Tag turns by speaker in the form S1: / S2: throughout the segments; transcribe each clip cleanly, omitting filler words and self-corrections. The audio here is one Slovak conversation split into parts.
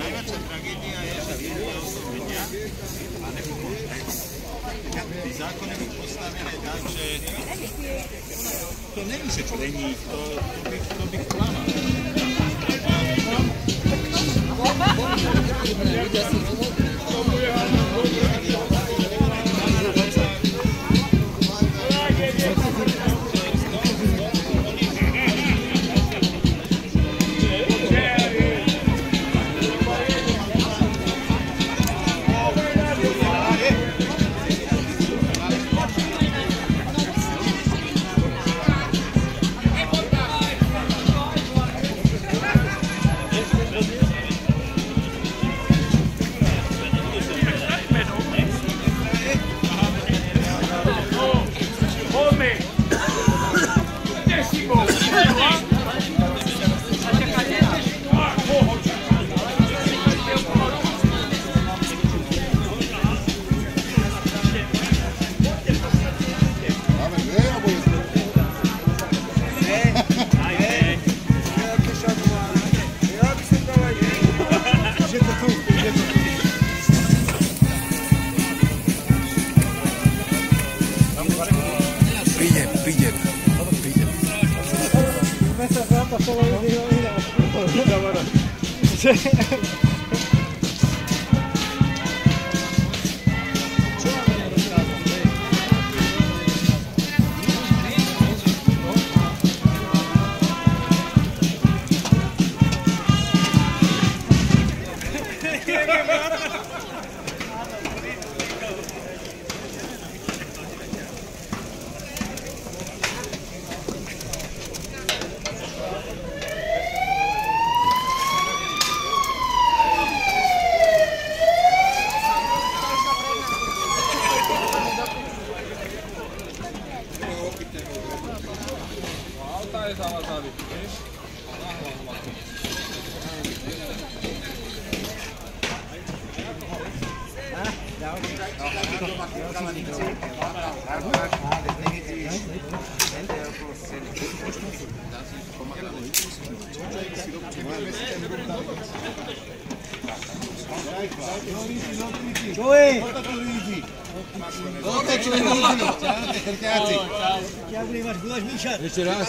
S1: Najväčšia tragédia je, že ľudia vedia a nepomôžu. Tí zákony sú postavené tak, že to nemôže členiť, to by klamal.
S2: Joey! Volta tu, Luigi! Ciao, ragazzi! Ciao, máš guláš míšat? Ešte raz!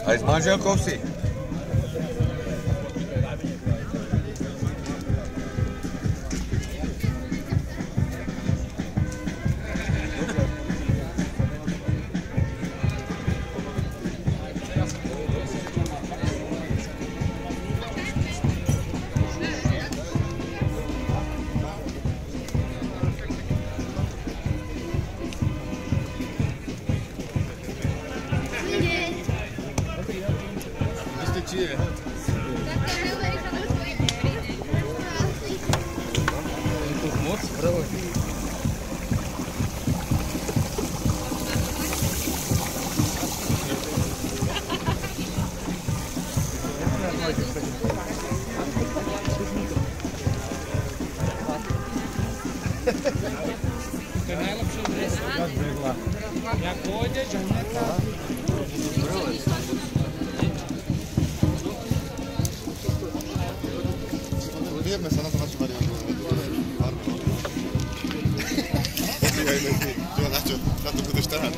S3: Aj s manželkou si?
S4: To je najlepšie miesto. Jak pôjdeš, a hneď tam.
S5: Vieme sa na to načúvať. Na to budeš trhať.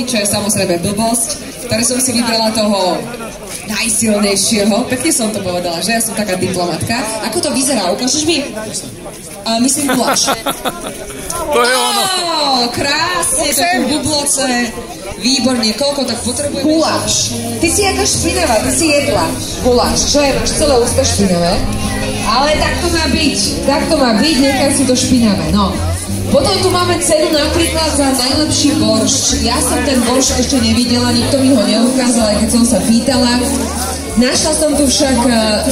S6: Čo je samozrejme blbosť, ktoré som si vybrala toho najsilnejšieho. Pekne som to povedala, že ja som taká diplomatka. Ako to vyzerá? Ukážeš mi? Myslím guláš.
S3: To je ono.
S6: Krásne, to tu bubloce. Výborne, koľko tak potrebujeme? Guláš. Ty si jaká špinavá, ty si jedla. Guláš, čo je? Máš celé ústa špinavé. Ale tak to má byť. Tak to má byť, nechaj si to špinavé. No. Potom tu máme cenu napríklad za najlepší boršč. Ja som ten boršč ešte nevidela, nikto mi ho neukázal, aj keď som sa pýtala. Našla som tu však,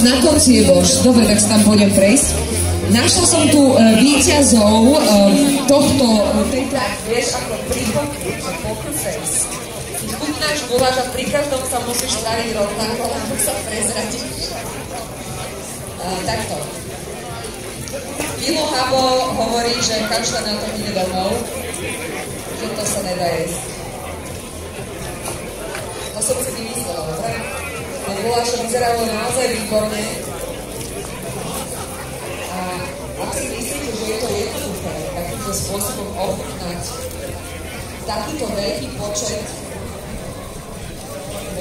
S6: na konci je boršč, dobre, tak sa tam pôjdem prejsť. Našla som tu víťazov tejto, vieš, ako príklad a poker face. Keď chutnáš guláš a pri každom sa musíš stariť rovnako, aby sa prezradiť. Takto. Milo Habo hovorí, že kašľa na to ide domov, že to sa nedá jesť. To som si vymyslela, dobre? No guláše vyzeralo naozaj výborne. A ak si myslíte, že je to jednoduché takýmto spôsobom ochutnať takýto veľký počet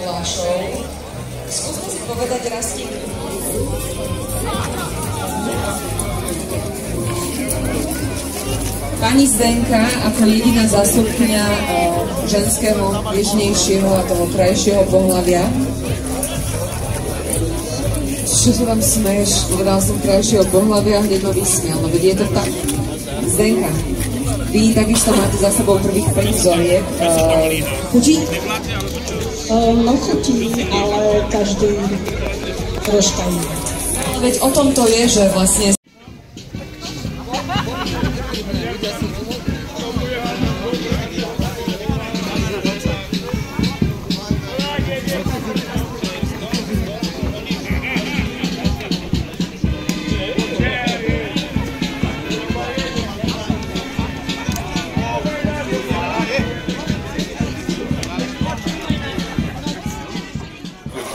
S6: gulášov, skúsme si povedať Rastík. Pani Zdenka ako jediná zástupkyňa ženského, ježnejšieho a toho krajšieho pohlavia. Čo sa tam smeješ? Povedala som krajšieho pohlavia a hneď ma vysmial. No veď je to tak. Zdenka, vy takisto máte za sebou prvých 5 vzoriek. Chutí?
S7: No chutí, ale každý troška iný.
S6: Veď o tom to je, že vlastne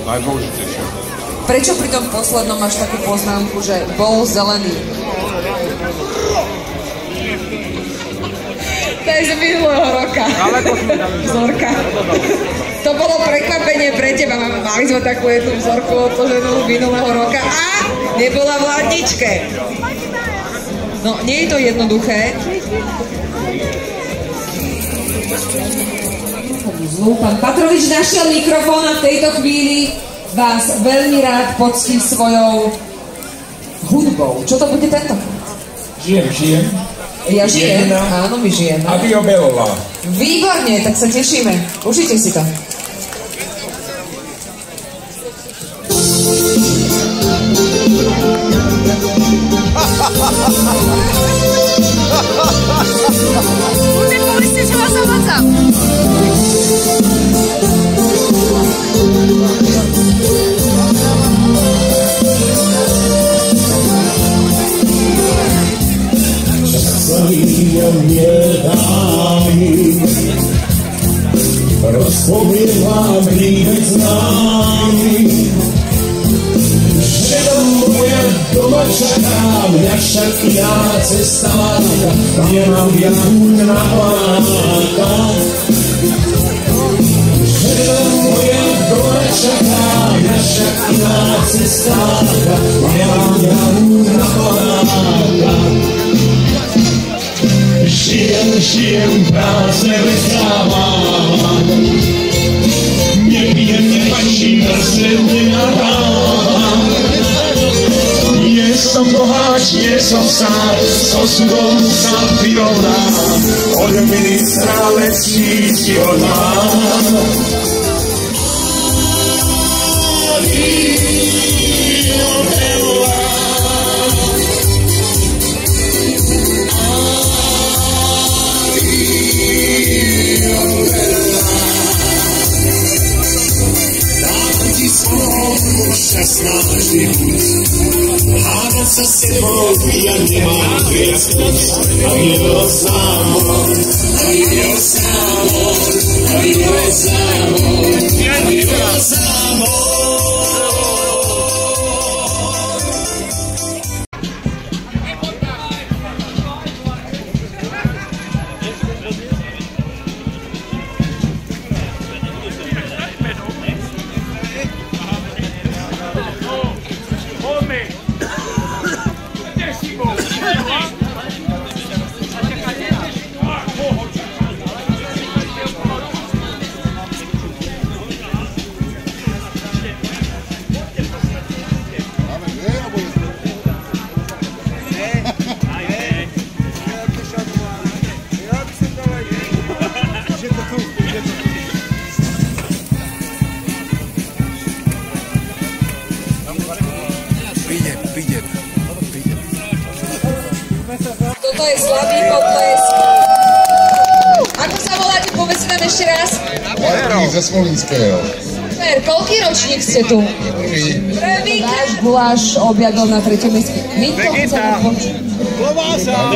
S3: Najdôležitejšie.
S6: prečo pri tom poslednom máš takú poznámku, že bol zelený? To je z minulého roka. Vzorka. To bolo prekvapenie pre teba. Mali sme takú jednu vzorku otvorenú z minulého roka a nebola v ladničke. No, nie je to jednoduché. Pán Patrovič našiel mikrofón a v tejto chvíli vás veľmi rád poctí svojou hudbou. Čo to bude tento?
S8: Žijem.
S6: Ja žijem? Áno, my žijeme.
S8: Aby obelová.
S6: Výborne, tak sa tešíme. Užite si to.
S9: Kurde, pomyslíte, že vás zavadzam.
S8: Rozpowiewam príbeh známy, že tam moja doma čekám, jak však já cesta láka, nemám jak hůň na pláka. Želujem, dole čekám, jak však já cesta láka, nemám jak hůň na pláka. Žijem, práce vychávam, nepijem, nepačím, zase nenadám. Nie som boháč, nie som sám, s osudom sa vyrovnám, od ministra lepší život mám. Šťastná vždy buď, hádať sa s tebou, ja nemám viac chuť, a jedno zámor, a jedno zámor, a jedno zámor, a jedno zámor.
S6: Toto je slabý potlesk. Ako sa voláte? Povedzte nám ešte raz.
S5: Martin ze Smolínského.
S6: Super, koľký ročník ste tu? Prvý. Váš guláš objadol na 3. mieste. My to chceme počuť.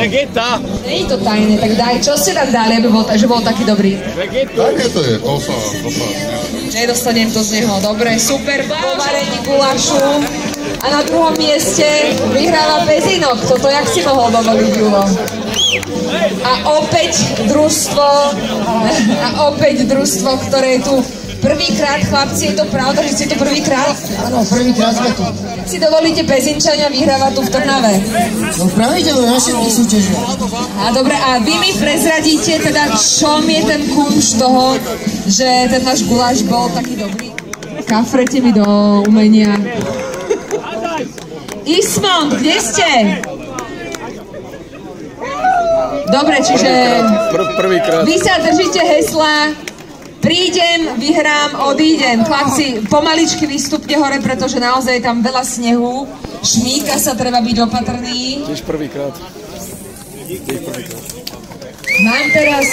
S2: Vegeta.
S6: Nie je to tajné, tak daj, čo ste tam dali, aby bol taký dobrý?
S5: Také to je, to sa.
S6: Nedostanem to z neho, dobre, super. Po varení gulášu. A na 2. mieste vyhráva Pezinok. Toto jak si mohol dovoliť, Julo? A opäť družstvo, ktoré je tu prvýkrát, chlapci, je to pravda, že ste tu prvýkrát?
S2: Áno, prvýkrát sme tu.
S6: Si dovolíte Pezinčania vyhrávať tu v Trnave?
S2: No pravidelne naše súťaže.
S6: A dobre, a vy mi prezradíte teda, čom je ten kúš toho, že ten náš guláš bol taký dobrý? Kafrete mi do umenia. Ismond, kde ste? Dobre, čiže vy sa držíte hesla, prídem, vyhrám, odídem. Chlapci, pomaličky vystupte hore, pretože naozaj je tam veľa snehu, šmíka sa, treba byť opatrný.
S3: Tiež prvýkrát.
S6: Mám teraz,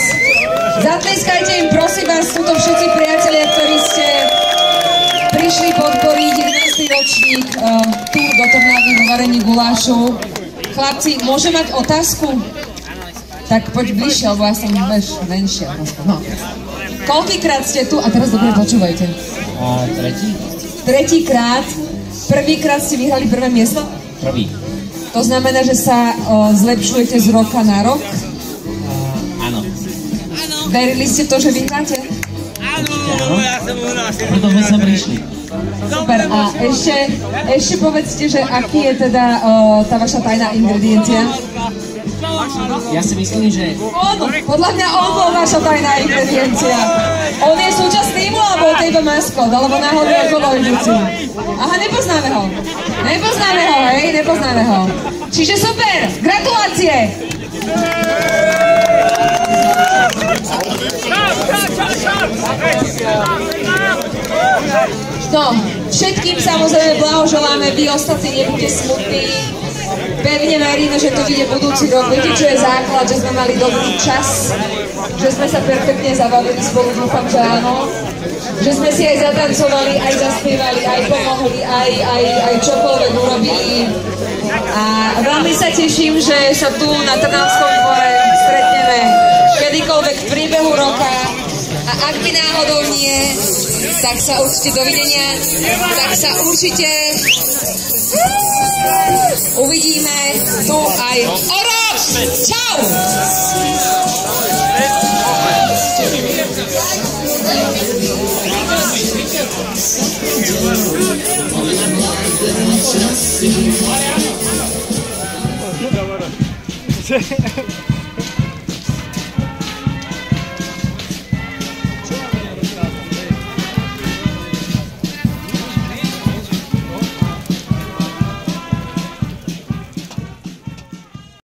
S6: zatleskajte im, prosím vás, sú to všetci priatelia, ktorí ste prišli podporiť 11. ročník tu do Trnavy vo varení gulášu. Chlapci, môžem mať otázku? Tak poď bližšie, lebo ja som menšia. No. Koľkýkrát ste tu? A teraz dobre počúvajte.
S2: Tretí?
S6: Tretíkrát. Prvýkrát ste vyhrali prvé miesto?
S2: Prvý.
S6: To znamená, že sa zlepšujete z roka na rok?
S2: Áno.
S6: Verili ste to, že vyhráte?
S2: Áno, ja som u nás. Preto sme sem prišli.
S6: Super, a ešte povedzte, že aký je teda tá vaša tajná ingrediencia?
S2: Ja si myslím, že...
S6: Podľa mňa on bol vaša tajná ingrediencia. On je súčasť týmu, alebo to je iba maskot, alebo náhodou je kolovnici. Aha, nepoznáme ho. Nepoznáme ho, hej, nepoznáme ho. Čiže super, gratulácie! No, všetkým samozrejme blahoželáme, vy ostatní nebuďte smutní. Pevne veríme, že to vyjde budúci rok. Viete, čo je základ, že sme mali dobrý čas, že sme sa perfektne zabavili spolu, dúfam, že áno. Že sme si aj zatancovali, aj zaspievali, aj pomohli, aj čokoľvek urobili. A veľmi sa teším, že sa tu na Trnavskom dvore stretneme kedykoľvek v priebehu roka. A ak by náhodou nie, tak sa určite dovidenia, tak sa určite uvidíme tu aj o rok. Čau!
S4: Добре.